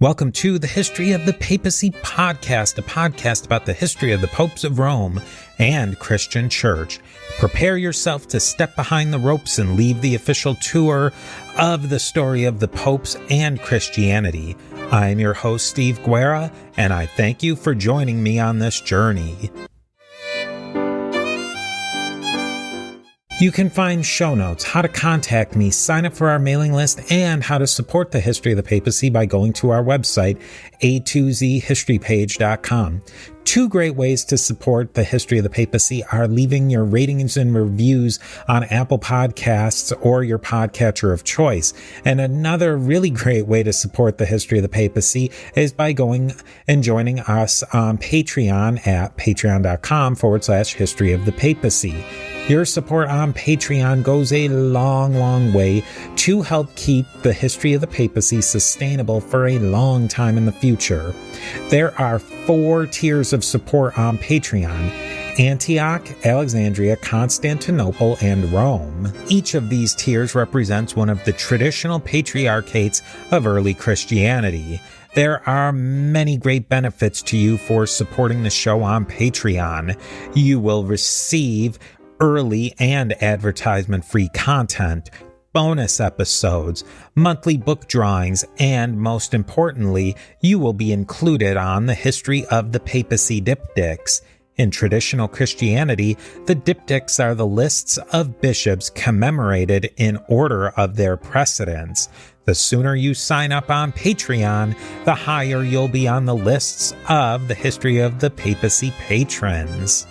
Welcome to the History of the Papacy podcast, a podcast about the history of the popes of Rome and Christian Church. Prepare yourself to step behind the ropes and leave the official tour of the story of the popes and Christianity. I'm your host, Steve Guerra, and I thank you for joining me on this journey. You can find show notes, how to contact me, sign up for our mailing list, and how to support the History of the Papacy by going to our website, a2zhistorypage.com. Two great ways to support the History of the Papacy are leaving your ratings and reviews on Apple Podcasts or your podcatcher of choice. And another really great way to support the History of the Papacy is by going and joining us on Patreon at patreon.com/History of the Papacy. Your support on Patreon goes a long way to help keep the History of the Papacy sustainable for a long time in the future. There are 4 tiers of support on Patreon: Antioch, Alexandria, Constantinople, and Rome. Each of these tiers represents one of the traditional patriarchates of early Christianity. There are many great benefits to you for supporting the show on Patreon. You will receive early and advertisement-free content, bonus episodes, monthly book drawings, and most importantly, you will be included on the History of the Papacy diptychs. In traditional Christianity, the diptychs are the lists of bishops commemorated in order of their precedence. The sooner you sign up on Patreon, the higher you'll be on the lists of the History of the Papacy patrons.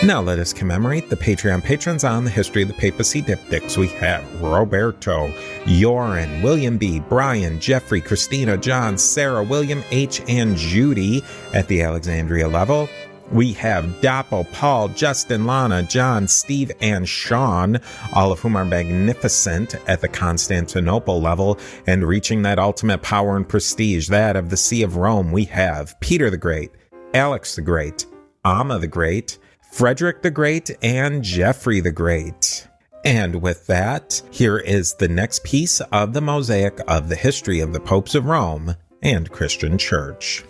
Now let us commemorate the Patreon patrons on the History of the Papacy diptychs. We have Roberto, Yoren, William B., Brian, Jeffrey, Christina, John, Sarah, William H., and Judy at the Alexandria level. We have Doppo, Paul, Justin, Lana, John, Steve, and Sean, all of whom are magnificent at the Constantinople level and reaching that ultimate power and prestige, that of the See of Rome. We have Peter the Great, Alex the Great, Amma the Great, Frederick the Great, and Jeffrey the Great. And with that, here is the next piece of the mosaic of the history of the popes of Rome and Christian Church.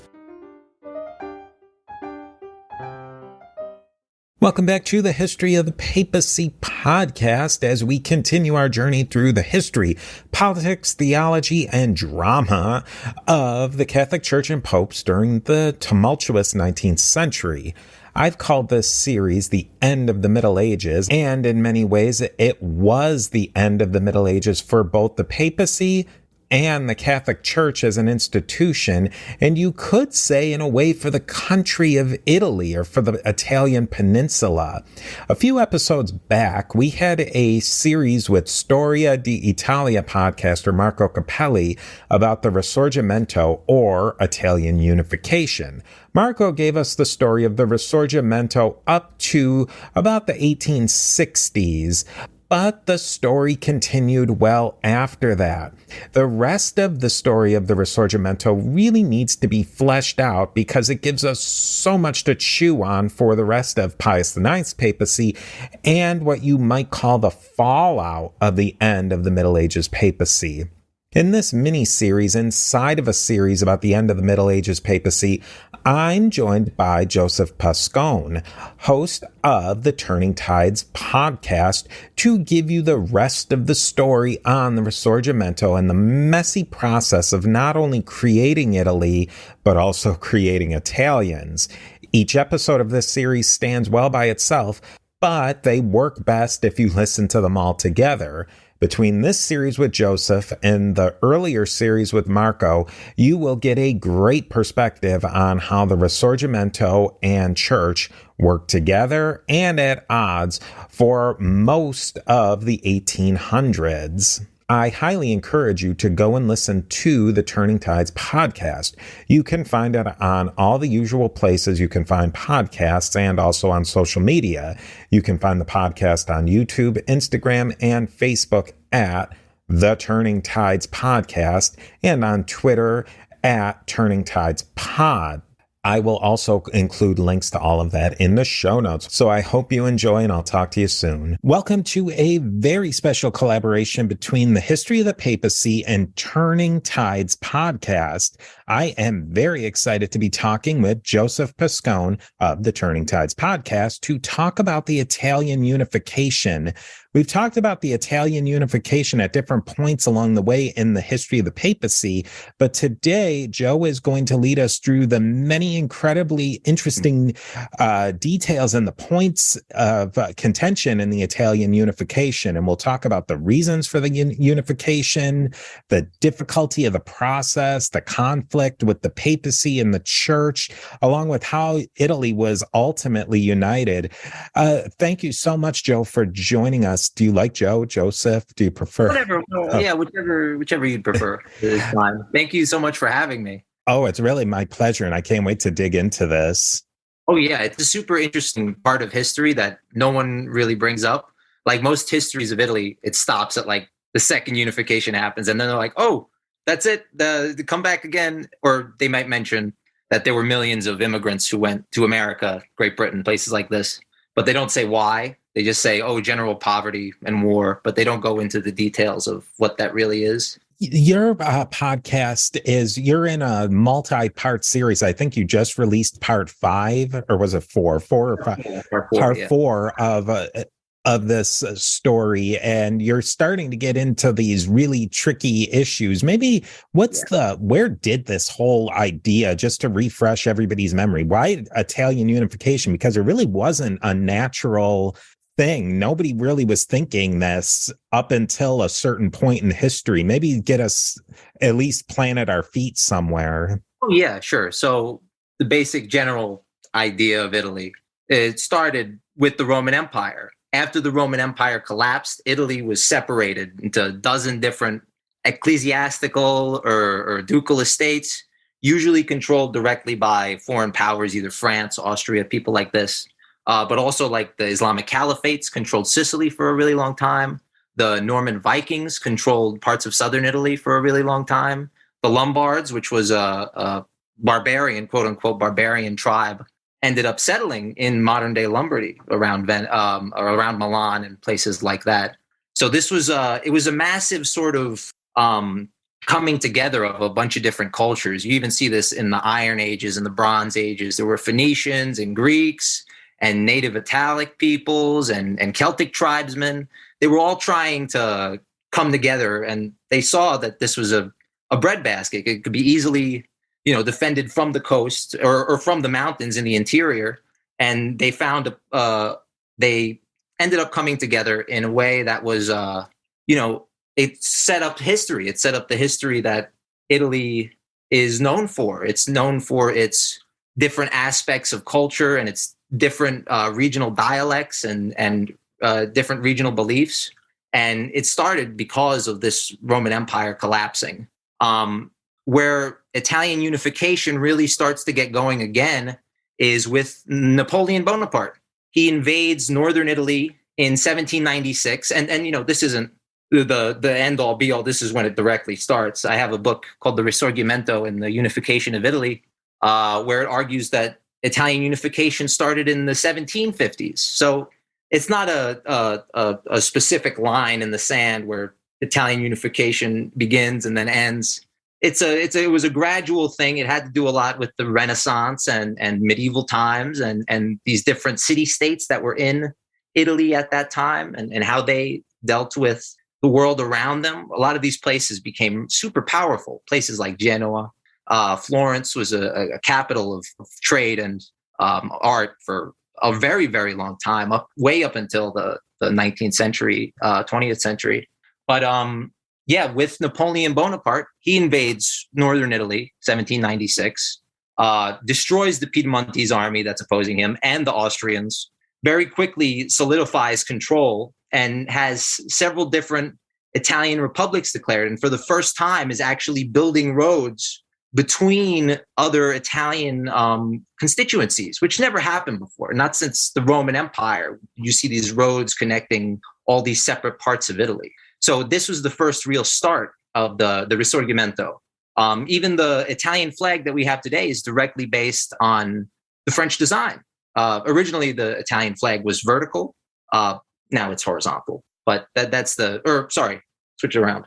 Welcome back to the History of the Papacy podcast as we continue our journey through the history, politics, theology, and drama of the Catholic Church and popes during the tumultuous 19th century. I've called this series the end of the Middle Ages, and in many ways it was the end of the Middle Ages for both the papacy and the Catholic Church as an institution, and you could say in a way for the country of Italy or for the Italian peninsula. A few episodes back, we had a series with Storia di Italia podcaster Marco Capelli about the Risorgimento, or Italian unification. Marco gave us the story of the Risorgimento up to about the 1860s, but the story continued well after that. The rest of the story of the Risorgimento really needs to be fleshed out because it gives us so much to chew on for the rest of Pius IX's papacy and what you might call the fallout of the end of the Middle Ages papacy. In this mini-series, inside of a series about the end of the Middle Ages papacy, I'm joined by Joseph Pascone, host of the Turning Tides podcast, to give you the rest of the story on the Risorgimento and the messy process of not only creating Italy, but also creating Italians. Each episode of this series stands well by itself, but they work best if you listen to them all together. Between this series with Joseph and the earlier series with Marco, you will get a great perspective on how the Risorgimento and Church work together and at odds for most of the 1800s. I highly encourage you to go and listen to the Turning Tides podcast. You can find it on all the usual places you can find podcasts and also on social media. You can find the podcast on YouTube, Instagram, and Facebook at The Turning Tides Podcast and on Twitter at Turning Tides Pod. I will also include links to all of that in the show notes. So I hope you enjoy, and I'll talk to you soon. Welcome to a very special collaboration between the History of the Papacy and Turning Tides podcast. I am very excited to be talking with Joseph Pascone of the Turning Tides podcast to talk about the Italian unification. We've talked about the Italian unification at different points along the way in the history of the papacy, but today Joe is going to lead us through the many incredibly interesting details and the points of contention in the Italian unification. And we'll talk about the reasons for the unification, the difficulty of the process, the conflict with the papacy and the church, along with how Italy was ultimately united. Thank you so much, Joe, for joining us. Do you like Joe, Joseph? Do you prefer? Whatever. Yeah, whichever you'd prefer is fine. Thank you so much for having me. Oh, it's really my pleasure, and I can't wait to dig into this. Oh, yeah. It's a super interesting part of history that no one really brings up. Like most histories of Italy, it stops at like the second unification happens, and then they're like, oh, that's it. The come back again. Or they might mention that there were millions of immigrants who went to America, Great Britain, places like this, but they don't say why. They just say, oh, general poverty and war, but they don't go into the details of what that really is. Your podcast you're in a multi-part series. I think you just released part 5, or was it 4 or 5? Part 4 of this story, and you're starting to get into these really tricky issues. Maybe where did this whole idea, just to refresh everybody's memory, why Italian unification? Because it really wasn't a natural thing. Nobody really was thinking this up until a certain point in history. Maybe get us at least planted our feet somewhere. Oh, yeah, sure. So the basic general idea of Italy, it started with the Roman Empire. After the Roman Empire collapsed, Italy was separated into a dozen different ecclesiastical or ducal estates, usually controlled directly by foreign powers, either France, Austria, people like this. But also like the Islamic caliphates controlled Sicily for a really long time. The Norman Vikings controlled parts of southern Italy for a really long time. The Lombards, which was a barbarian, quote unquote, barbarian tribe, ended up settling in modern day Lombardy around around Milan and places like that. So this was it was a massive sort of coming together of a bunch of different cultures. You even see this in the Iron Ages and the Bronze Ages. There were Phoenicians and Greeks and native Italic peoples and Celtic tribesmen. They were all trying to come together, and they saw that this was a breadbasket. It could be easily, defended from the coast or from the mountains in the interior. And they found they ended up coming together in a way that was, it set up history. It set up the history that Italy is known for. It's known for its different aspects of culture and its different regional dialects and different regional beliefs. And it started because of this Roman Empire collapsing. Where Italian unification really starts to get going again is with Napoleon Bonaparte. He invades northern Italy in 1796. And this isn't the end all be all. This is when it directly starts. I have a book called The Risorgimento and the Unification of Italy, where it argues that Italian unification started in the 1750s. So it's not a specific line in the sand where Italian unification begins and then ends. It was a gradual thing. It had to do a lot with the Renaissance and medieval times and these different city-states that were in Italy at that time and how they dealt with the world around them. A lot of these places became super powerful. Places like Genoa, Florence was a capital of trade and art for a very, very long time, way up until the 19th century, 20th century. But with Napoleon Bonaparte, he invades northern Italy, 1796, destroys the Piedmontese army that's opposing him and the Austrians, very quickly solidifies control and has several different Italian republics declared. And for the first time is actually building roads between other Italian constituencies, which never happened before. Not since the Roman Empire. You see these roads connecting all these separate parts of Italy. So this was the first real start of the Risorgimento. Even the Italian flag that we have today is directly based on the French design. Originally, the Italian flag was vertical. Now it's horizontal. But switch it around.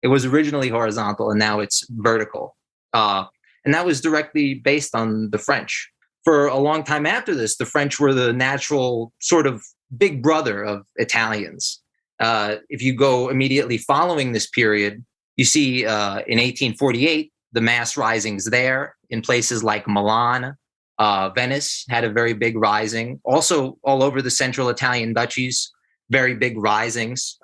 It was originally horizontal, and now it's vertical. And that was directly based on the French. For a long time after this, the French were the natural sort of big brother of Italians. If you go immediately following this period, you see in 1848, the mass risings there in places like Milan. Venice had a very big rising. Also, all over the central Italian duchies, very big risings,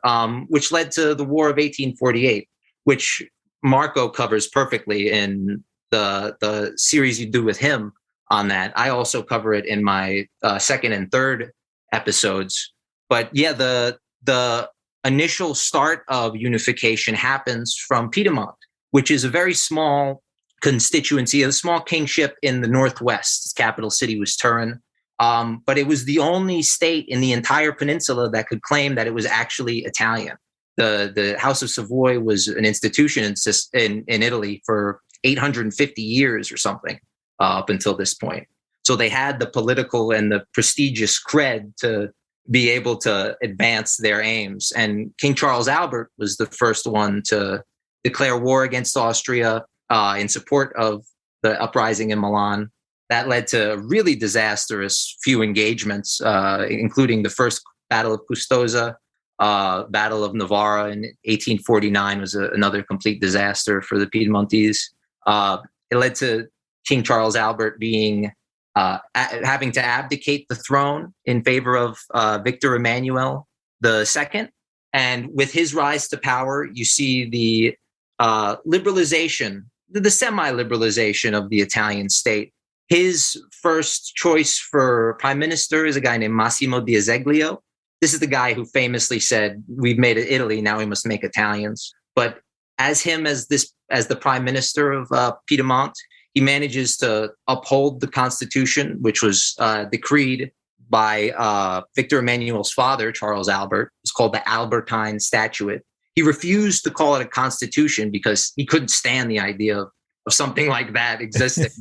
which led to the War of 1848, which Marco covers perfectly in the series you do with him on that. I also cover it in my second and third episodes. But yeah, the initial start of unification happens from Piedmont, which is a very small constituency, a small kingship in the Northwest. Its capital city was Turin. But it was the only state in the entire peninsula that could claim that it was actually Italian. The House of Savoy was an institution in Italy for 850 years or something up until this point. So they had the political and the prestigious cred to be able to advance their aims. And King Charles Albert was the first one to declare war against Austria in support of the uprising in Milan. That led to really disastrous few engagements, including the first Battle of Custoza, Battle of Novara in 1849 was another complete disaster for the Piedmontese. It led to King Charles Albert being having to abdicate the throne in favor of Victor Emmanuel II. And with his rise to power, you see the liberalization, the semi-liberalization of the Italian state. His first choice for prime minister is a guy named Massimo D'Azeglio. This is the guy who famously said, "We've made it Italy, now we must make Italians." But as the prime minister of Piedmont, he manages to uphold the Constitution, which was decreed by Victor Emmanuel's father, Charles Albert. It's called the Albertine Statute. He refused to call it a constitution because he couldn't stand the idea of something like that existing.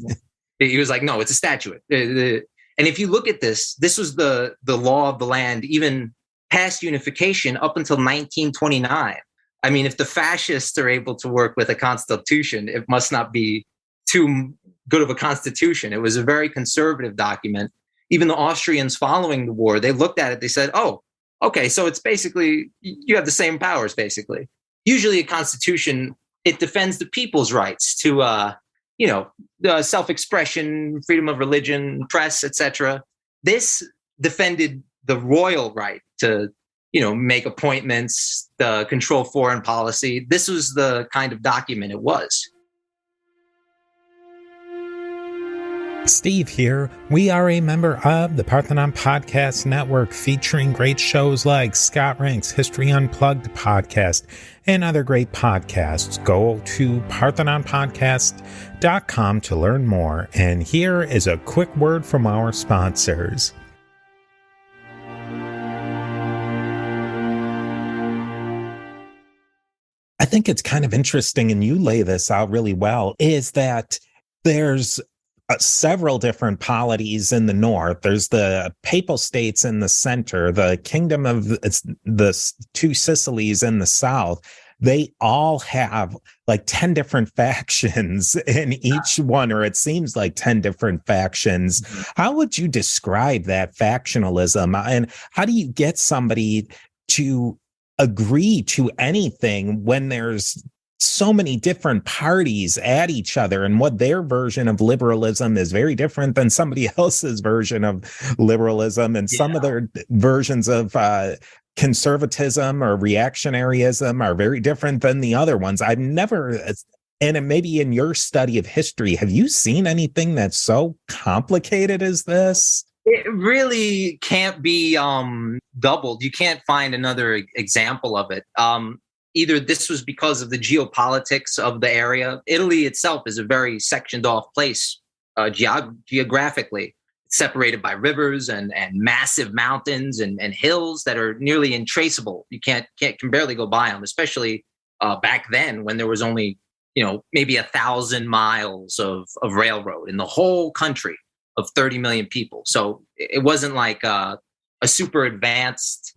He was like, no, it's a statute. And if you look at this was the law of the land, even past unification up until 1929. I mean, if the fascists are able to work with a constitution, it must not be too good of a constitution. It was a very conservative document. Even the Austrians following the war, they looked at it, they said, oh, okay, so it's basically, you have the same powers, basically. Usually a constitution, it defends the people's rights to, self-expression, freedom of religion, press, etc. This defended the royal right to, make appointments, control foreign policy. This was the kind of document it was. Steve here. We are a member of the Parthenon Podcast Network, featuring great shows like Scott Rank's History Unplugged podcast and other great podcasts. Go to parthenonpodcast.com to learn more. And here is a quick word from our sponsors. I think it's kind of interesting, and you lay this out really well, is that there's several different polities in the north. There's the papal states in the center, the kingdom of the two Sicilies in the south. They all have like 10 different factions in each one, or it seems like 10 different factions. Mm-hmm. How would you describe that factionalism? And how do you get somebody to agree to anything when there's so many different parties at each other, and what their version of liberalism is very different than somebody else's version of liberalism, and some of their versions of conservatism or reactionaryism are very different than the other ones. I've never, and maybe in your study of history, have you seen anything that's so complicated as this? It really can't be doubled. You can't find another example of it. Either this was because of the geopolitics of the area. Italy itself is a very sectioned off place geographically. It's separated by rivers and massive mountains and hills that are nearly intraceable. You can barely go by them, especially back then when there was only maybe 1,000 miles of railroad in the whole country of 30 million people. So it wasn't like a super advanced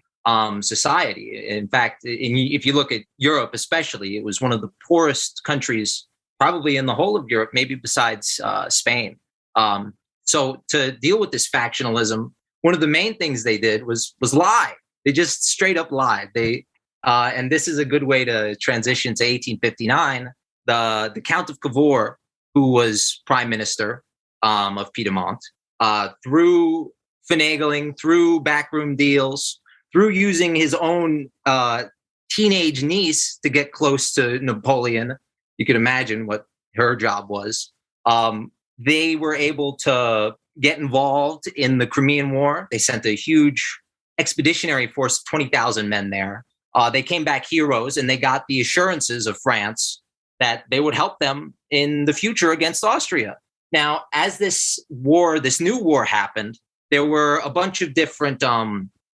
society. In fact, if you look at Europe, especially, it was one of the poorest countries probably in the whole of Europe, maybe besides Spain. So to deal with this factionalism, one of the main things they did was lie. They just straight up lied. And this is a good way to transition to 1859. The Count of Cavour, who was prime minister of Piedmont, through finagling, through backroom deals, through using his own teenage niece to get close to Napoleon. You could imagine what her job was. They were able to get involved in the Crimean War. They sent a huge expeditionary force of 20,000 men there. They came back heroes, and they got the assurances of France that they would help them in the future against Austria. Now, as this new war happened, there were a bunch of different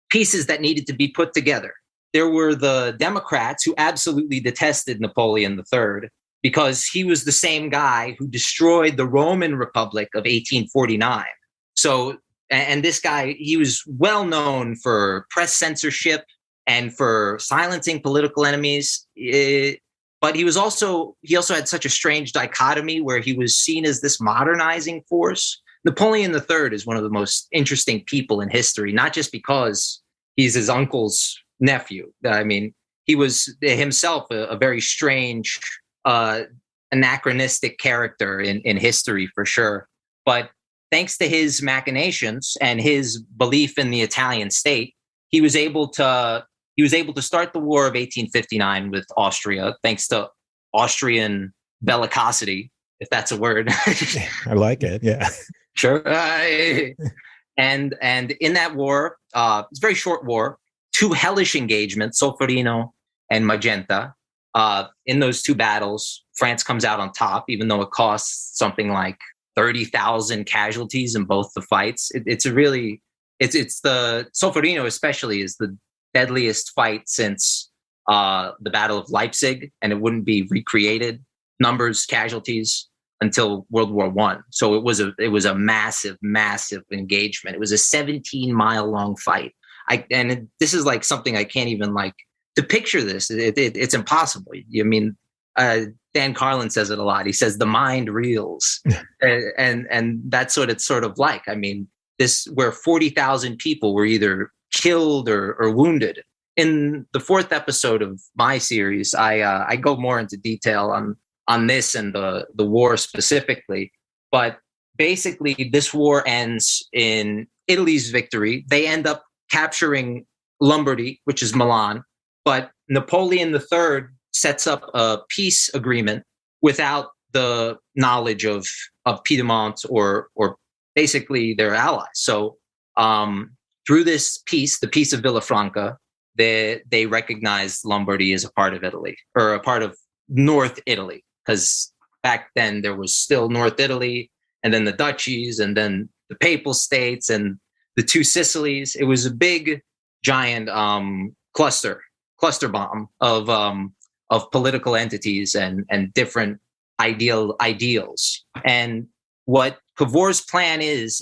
pieces that needed to be put together. There were the Democrats, who absolutely detested Napoleon III because he was the same guy who destroyed the Roman Republic of 1849. So, and this guy, he was well known for press censorship and for silencing political enemies. But he also had such a strange dichotomy where he was seen as this modernizing force. Napoleon III is one of the most interesting people in history, not just because he's his uncle's nephew. I mean, he was himself a very strange, anachronistic character in history for sure. But thanks to his machinations and his belief in the Italian state, he was able to start the War of 1859 with Austria, thanks to Austrian bellicosity, if that's a word. I like it. Yeah. Sure. And in that war, it's a very short war, 2 hellish engagements, Solferino and Magenta. In those 2 battles, France comes out on top, even though it costs something like 30,000 casualties in both the fights. It's the Solferino especially is the deadliest fight since the Battle of Leipzig, and it wouldn't be recreated, numbers, casualties, until World War I. So it was a massive, massive engagement. It was a 17-mile long fight. This is like something I can't even to picture this. It's impossible. I mean, Dan Carlin says it a lot. He says the mind reels, and that's what it's sort of like. I mean, where 40,000 people were either killed or wounded. In the 4th episode of my series, I go more into detail on this and the war specifically. But basically, this war ends in Italy's victory. They end up capturing Lombardy, which is Milan. But Napoleon III sets up a peace agreement without the knowledge of Piedmont or basically their allies. So through this peace, the Peace of Villafranca, they recognized Lombardy as a part of Italy, or a part of North Italy, because back then there was still North Italy, and then the duchies, and then the Papal States, and the 2 Sicilies. It was a big, giant cluster bomb of political entities and different ideals. And what Cavour's plan is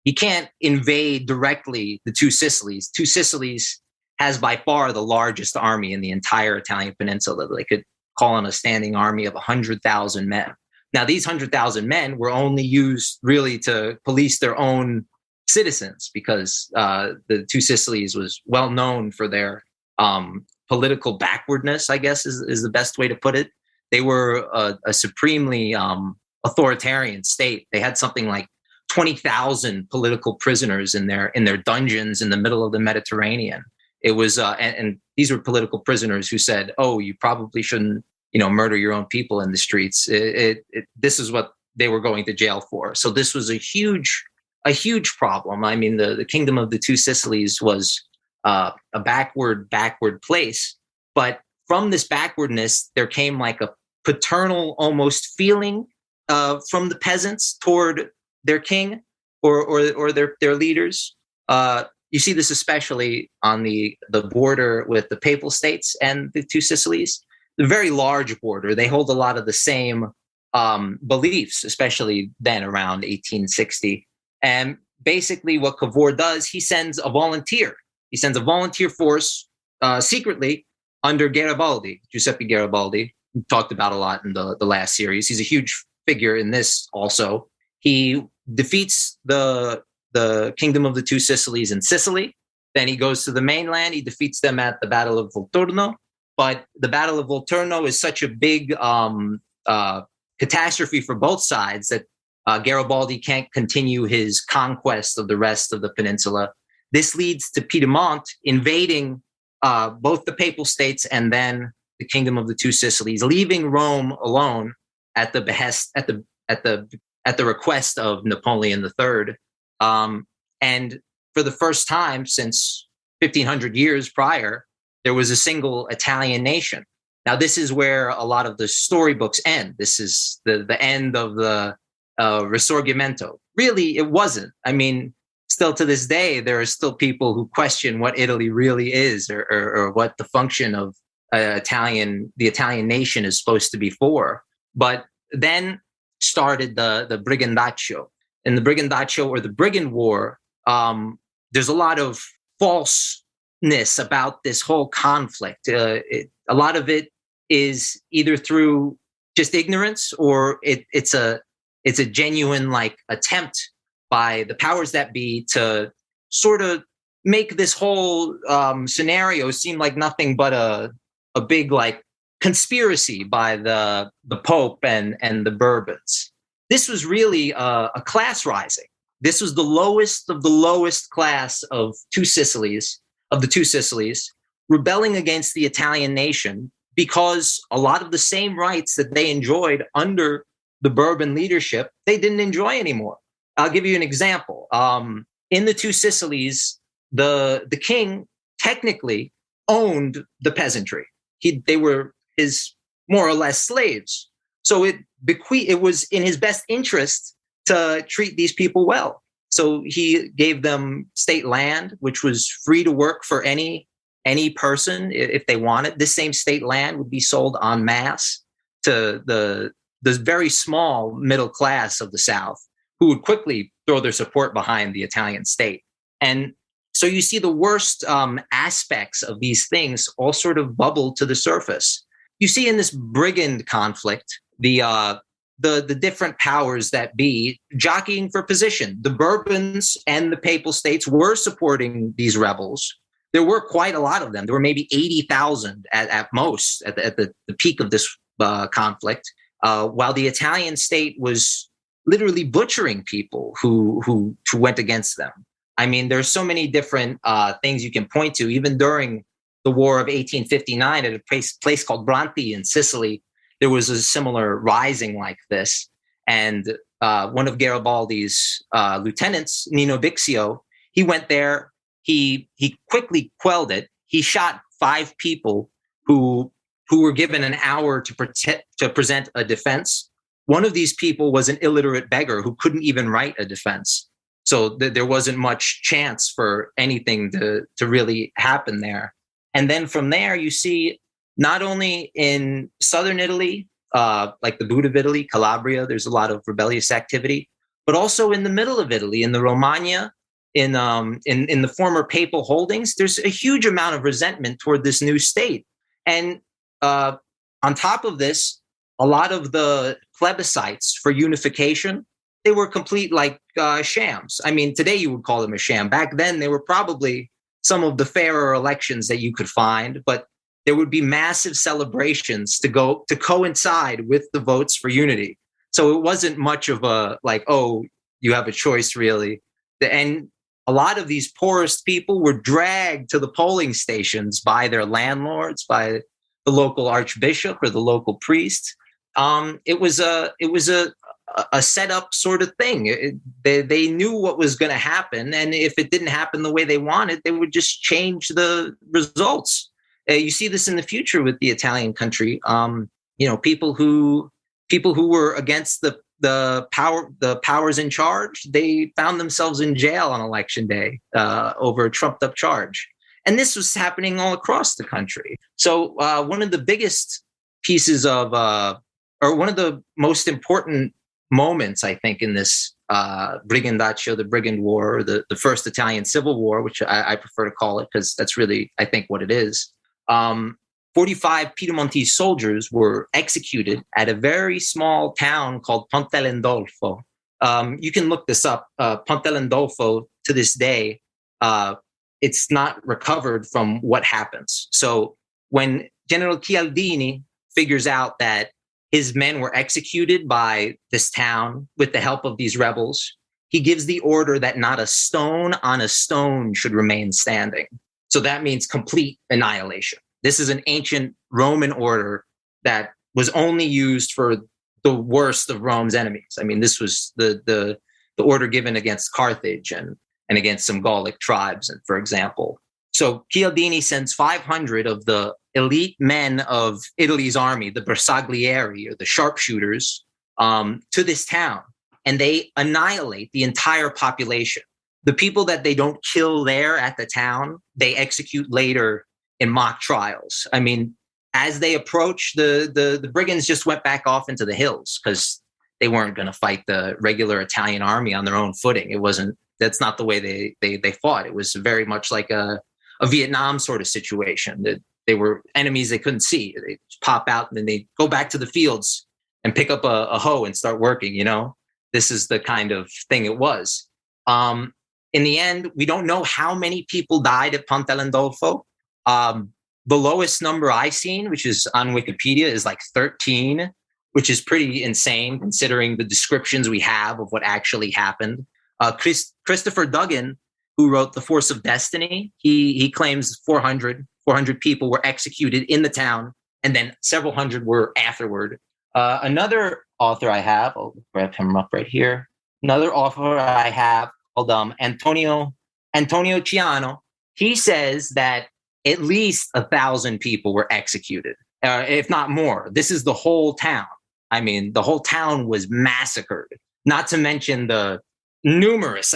he can't invade directly the 2 Sicilies. 2 Sicilies has by far the largest army in the entire Italian peninsula. They could call on a standing army of 100,000 men. Now, these 100,000 men were only used really to police their own citizens, because the 2 Sicilies was well known for their political backwardness, I guess is the best way to put it. They were a supremely authoritarian state. They had something like 20,000 political prisoners in their dungeons in the middle of the Mediterranean. It was, and these were political prisoners who said, "Oh, you probably shouldn't, murder your own people in the streets." This is what they were going to jail for. So this was a huge problem. I mean, the kingdom of the 2 Sicilies was a backward place, but from this backwardness, there came like a paternal almost feeling from the peasants toward their king or their leaders. You see this especially on the border with the Papal States and the 2 Sicilies. a very large border. They hold a lot of the same beliefs, especially then around 1860. And basically, what Cavour does, he sends a volunteer. He sends a volunteer force secretly under Garibaldi, Giuseppe Garibaldi, who talked about a lot in the last series. He's a huge figure in this also. He defeats the Kingdom of the Two Sicilies in Sicily. Then he goes to the mainland. He defeats them at the Battle of Volturno. But the Battle of Volturno is such a big catastrophe for both sides that Garibaldi can't continue his conquest of the rest of the peninsula. This leads to Piedmont invading both the Papal States and then the Kingdom of the Two Sicilies, leaving Rome alone at the behest at the request of Napoleon III. And for the first time since 1500 years prior, there was a single Italian nation. Now, this is where a lot of the storybooks end. This is the end of the Risorgimento. Really, it wasn't. I mean, still to this day, there are still people who question what Italy really is, or what the function of the Italian nation is supposed to be for. But then started the Brigandaccio. In the Brigandaccio, or the Brigand War, there's a lot of falseness about this whole conflict. A lot of it is either through just ignorance, or it's a genuine like attempt by the powers that be to sort of make this whole scenario seem like nothing but a big like conspiracy by the Pope and the Bourbons. This was really a class rising. This was the lowest of the lowest class of the two Sicilies, rebelling against the Italian nation because a lot of the same rights that they enjoyed under the Bourbon leadership, they didn't enjoy anymore. I'll give you an example. In the two Sicilies, the king technically owned the peasantry. They were his more or less slaves. So it was in his best interest to treat these people well. So he gave them state land, which was free to work for any person if they wanted. This same state land would be sold en masse to the very small middle class of the South, who would quickly throw their support behind the Italian state. And so you see the worst aspects of these things all sort of bubble to the surface. You see in this brigand conflict, the different powers that be jockeying for position. The Bourbons and the Papal States were supporting these rebels. There were quite a lot of them. There were maybe 80,000 at most at the peak of this conflict, while the Italian state was literally butchering people who went against them. I mean, there's so many different things you can point to. Even during the War of 1859 at a place called Branti in Sicily, there was a similar rising like this. And one of Garibaldi's lieutenants, Nino Bixio, he went there. He quickly quelled it. He shot 5 people who were given an hour to present a defense. One of these people was an illiterate beggar who couldn't even write a defense. So there wasn't much chance for anything to really happen there. And then from there, you see not only in southern Italy, like the boot of Italy, Calabria, there's a lot of rebellious activity, but also in the middle of Italy, in the Romagna, in the former papal holdings, there's a huge amount of resentment toward this new state. And on top of this, a lot of the plebiscites for unification, they were complete like shams. I mean, today you would call them a sham. Back then, they were probably some of the fairer elections that you could find, but there would be massive celebrations to coincide with the votes for unity. So it wasn't much of a like, oh, you have a choice really. And a lot of these poorest people were dragged to the polling stations by their landlords, by the local archbishop or the local priest. It was a set up sort of thing. They knew what was going to happen. And if it didn't happen the way they wanted, they would just change the results. You see this in the future with the Italian country. People who were against the powers in charge, they found themselves in jail on election day over a trumped up charge. And this was happening all across the country. So one of the biggest pieces of, or one of the most important moments, I think, in this Brigandaccio, the Brigand War, or the First Italian Civil War, which I prefer to call it because that's really, I think, what it is. 45 Piedmontese soldiers were executed at a very small town called Pontelendolfo. You can look this up. Pontelendolfo, to this day, it's not recovered from what happens. So when General Chialdini figures out that his men were executed by this town with the help of these rebels, he gives the order that not a stone on a stone should remain standing. So that means complete annihilation. This is an ancient Roman order that was only used for the worst of Rome's enemies. I mean, this was the order given against Carthage and against some Gallic tribes, and for example. So Chialdini sends 500 of the elite men of Italy's army, the bersaglieri, or the sharpshooters, to this town, and they annihilate the entire population. The people that they don't kill there at the town, they execute later in mock trials. I mean, as they approach, the brigands just went back off into the hills because they weren't going to fight the regular Italian army on their own footing. It wasn't. That's not the way they fought. It was very much like a Vietnam sort of situation. That they were enemies they couldn't see. They pop out and then they go back to the fields and pick up a hoe and start working. You know, this is the kind of thing it was. In the end, we don't know how many people died at Pontelendolfo. The lowest number I've seen, which is on Wikipedia, is like 13, which is pretty insane considering the descriptions we have of what actually happened. Christopher Duggan, who wrote The Force of Destiny, he claims 400 people were executed in the town, and then several hundred were afterward. Another author I have, I'll grab him up right here. Another author I have called Antonio Ciano. He says that at least 1,000 people were executed, if not more. This is the whole town. I mean, the whole town was massacred, not to mention the numerous,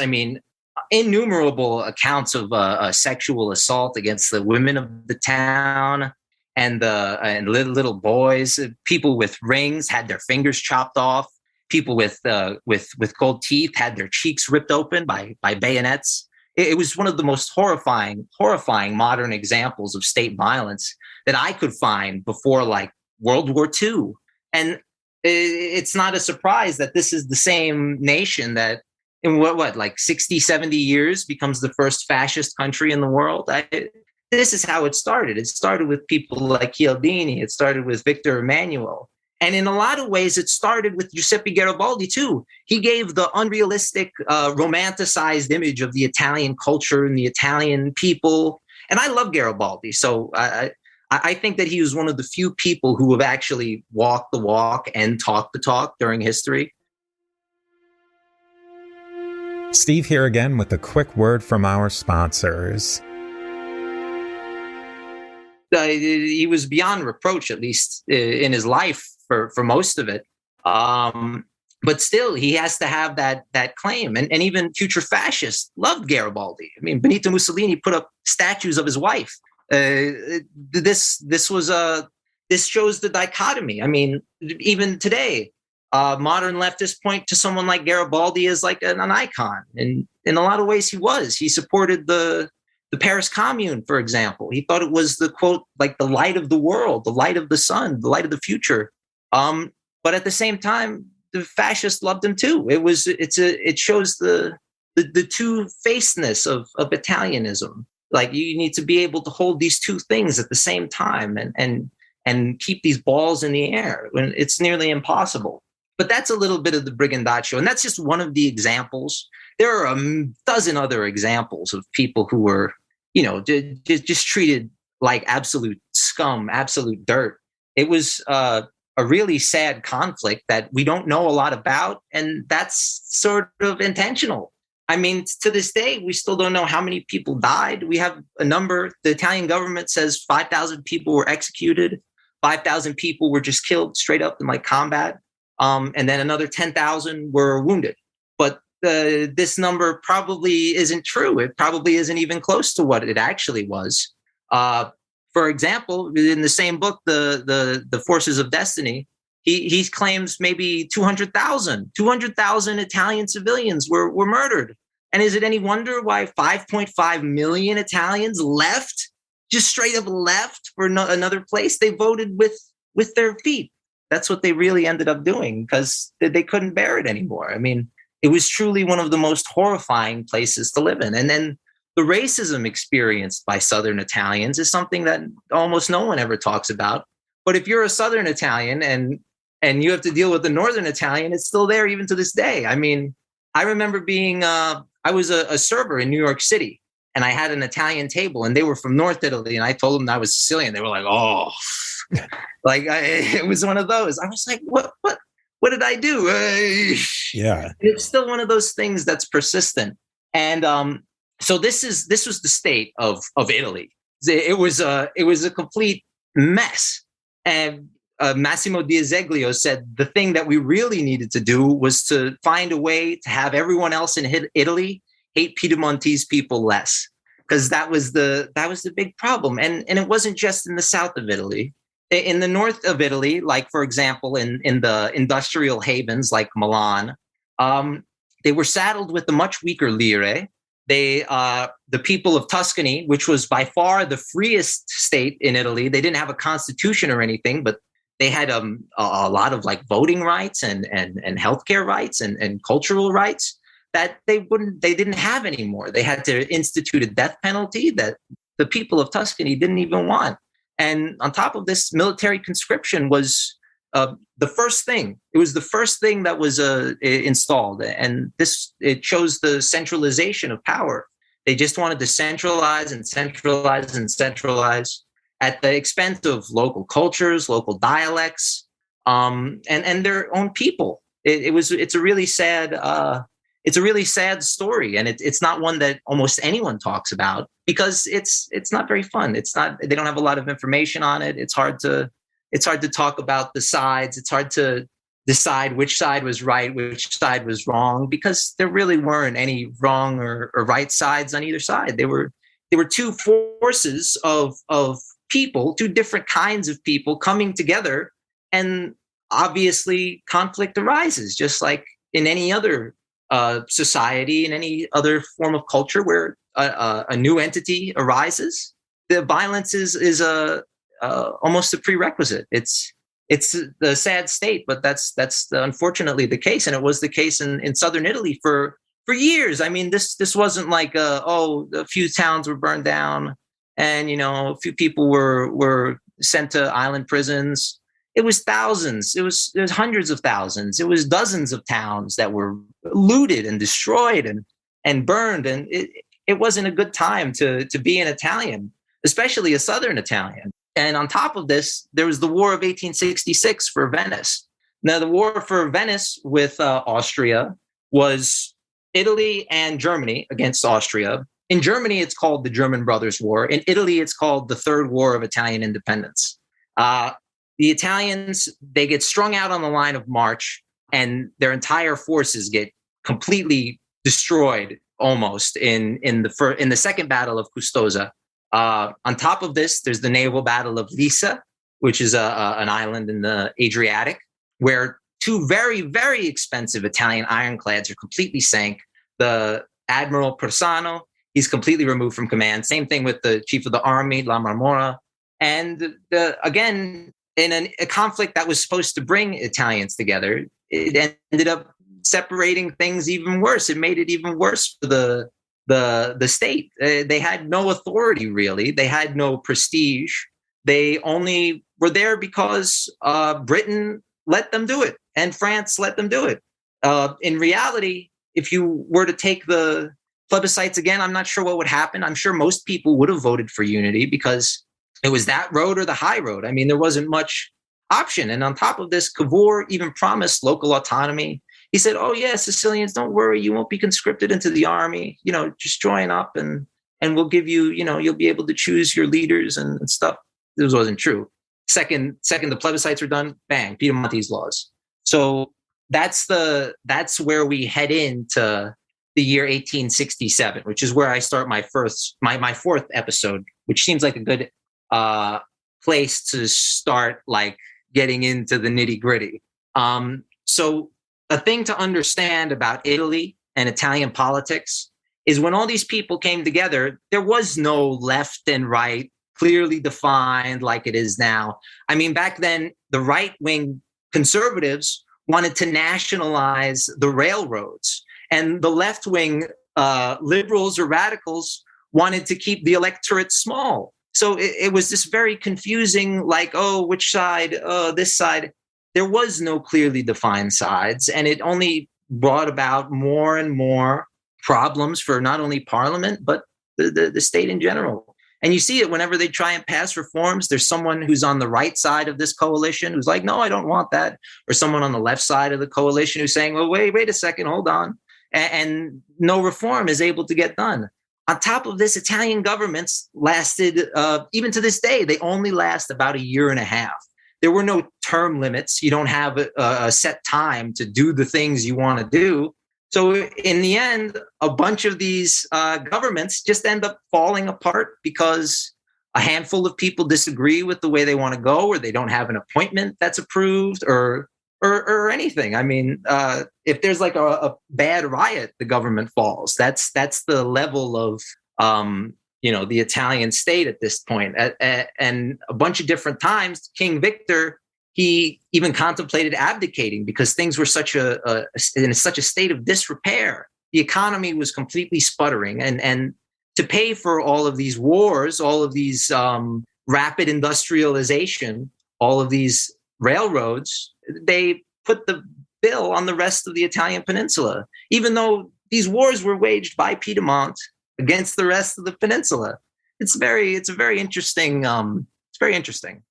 innumerable accounts of sexual assault against the women of the town and little boys. People with rings had their fingers chopped off. People with gold teeth had their cheeks ripped open by bayonets. It was one of the most horrifying modern examples of state violence that I could find before like World War II. And it's not a surprise that this is the same nation that in like 60, 70 years becomes the first fascist country in the world. This is how it started. It started with people like Chialdini. It started with Victor Emmanuel. And in a lot of ways, it started with Giuseppe Garibaldi, too. He gave the unrealistic, romanticized image of the Italian culture and the Italian people. And I love Garibaldi. So I think that he was one of the few people who have actually walked the walk and talked the talk during history. Steve here again with a quick word from our sponsors. He was beyond reproach, at least in his life, for most of it. But still, he has to have that claim. And even future fascists loved Garibaldi. I mean, Benito Mussolini put up statues of his wife. This shows the dichotomy. I mean, even today, modern leftists point to someone like Garibaldi as like an icon. And in a lot of ways, he was. He supported the Paris Commune, for example. He thought it was the, quote, like the light of the world, the light of the sun, the light of the future. But at the same time, the fascists loved him too. It shows the two-facedness of Italianism. Like you need to be able to hold these two things at the same time and keep these balls in the air when it's nearly impossible. But that's a little bit of the Brigandaccio, and that's just one of the examples. There are a dozen other examples of people who were, just treated like absolute scum, absolute dirt. It was a really sad conflict that we don't know a lot about, and that's sort of intentional. I mean, to this day, we still don't know how many people died. We have a number. The Italian government says 5,000 people were executed. 5,000 people were just killed straight up in like combat. And then another 10,000 were wounded. But this number probably isn't true. It probably isn't even close to what it actually was. For example, in the same book, the Forces of Destiny, he claims maybe 200,000 Italian civilians were murdered. And is it any wonder why 5.5 million Italians left, just straight up left for another place? They voted with their feet. That's what they really ended up doing, because they couldn't bear it anymore. I mean, it was truly one of the most horrifying places to live in. And then the racism experienced by Southern Italians is something that almost no one ever talks about. But if you're a Southern Italian and you have to deal with the Northern Italian, it's still there even to this day. I mean, I remember being, I was a server in New York City, and I had an Italian table, and they were from North Italy, and I told them I was Sicilian. They were like, "Oh," it was one of those. I was like, "What did I do?" Yeah, it's still one of those things that's persistent. And so this was the state of Italy. It was a complete mess. And Massimo D'Azeglio said the thing that we really needed to do was to find a way to have everyone else in Italy hate Piedmontese people less, because that was the big problem. And it wasn't just in the south of Italy. In the north of Italy, like, for example, in the industrial havens like Milan, they were saddled with the much weaker lire. The people of Tuscany, which was by far the freest state in Italy, they didn't have a constitution or anything, but they had a lot of like voting rights and healthcare rights and cultural rights that they didn't have anymore. They had to institute a death penalty that the people of Tuscany didn't even want. And on top of this, military conscription was the first thing. It was the first thing that was installed, and it shows the centralization of power. They just wanted to centralize and centralize and centralize at the expense of local cultures, local dialects, and their own people. It's a really sad story, and it's not one that almost anyone talks about, because it's not very fun. They don't have a lot of information on it. It's hard to talk about the sides. It's hard to decide which side was right, which side was wrong, because there really weren't any wrong or right sides on either side. They were two forces of people, two different kinds of people coming together, and obviously conflict arises, just like in any other society, in any other form of culture where a new entity arises. The violence is almost a prerequisite. It's the sad state, but that's unfortunately the case, and it was the case in southern Italy for years. I mean, this wasn't like a few towns were burned down, and a few people were sent to island prisons. It was thousands. It was hundreds of thousands. It was dozens of towns that were looted and destroyed and burned, and it wasn't a good time to be an Italian, especially a Southern Italian. And on top of this, there was the War of 1866 for Venice. Now, the war for Venice with Austria was Italy and Germany against Austria. In Germany, it's called the German Brothers' War. In Italy, it's called the Third War of Italian Independence. The Italians, they get strung out on the line of march, and their entire forces get completely destroyed almost in the second battle of Custoza. On top of this, there's the naval battle of Lissa, which is an island in the Adriatic, where two very, very expensive Italian ironclads are completely sank. The Admiral Persano, he's completely removed from command. Same thing with the chief of the army, La Marmora. And again, in a conflict that was supposed to bring Italians together, it ended up separating things even worse. It made it even worse for the state. They had no authority, really. They had no prestige. They only were there because Britain let them do it, and France let them do it. In reality, if you were to take the plebiscites again, I'm not sure what would happen. I'm sure most people would have voted for unity, because it was that road or the high road. I mean, there wasn't much option. And on top of this, Cavour even promised local autonomy. He said, "Oh yeah, Sicilians, don't worry, you won't be conscripted into the army. Just join up, and we'll give you, you'll be able to choose your leaders and stuff." This wasn't true. Second, the plebiscites were done, bang, Piedmontese laws. So that's where we head into the year 1867, which is where I start my fourth episode, which seems like a good place to start like getting into the nitty gritty. So a thing to understand about Italy and Italian politics is when all these people came together, there was no left and right clearly defined like it is now. I mean, back then, the right-wing conservatives wanted to nationalize the railroads, and the left-wing liberals or radicals wanted to keep the electorate small. So it was this very confusing, like, oh, which side? Oh, this side. There was no clearly defined sides, and it only brought about more and more problems for not only Parliament, but the state in general. And you see it whenever they try and pass reforms. There's someone who's on the right side of this coalition who's like, no, I don't want that. Or someone on the left side of the coalition who's saying, well, wait a second, hold on. And no reform is able to get done. On top of this, Italian governments lasted, even to this day, they only last about a year and a half. There were no term limits. You don't have a set time to do the things you want to do. So in the end, a bunch of these governments just end up falling apart because a handful of people disagree with the way they want to go, or they don't have an appointment that's approved, or anything. I mean, if there's like a bad riot, the government falls. That's the level of the Italian state at this point. And a bunch of different times, King Victor, he even contemplated abdicating because things were in such a state of disrepair. The economy was completely sputtering, and to pay for all of these wars, all of these rapid industrialization, all of these railroads, they put the bill on the rest of the Italian peninsula, even though these wars were waged by Piedmont against the rest of the peninsula. It's very interesting. It's very interesting.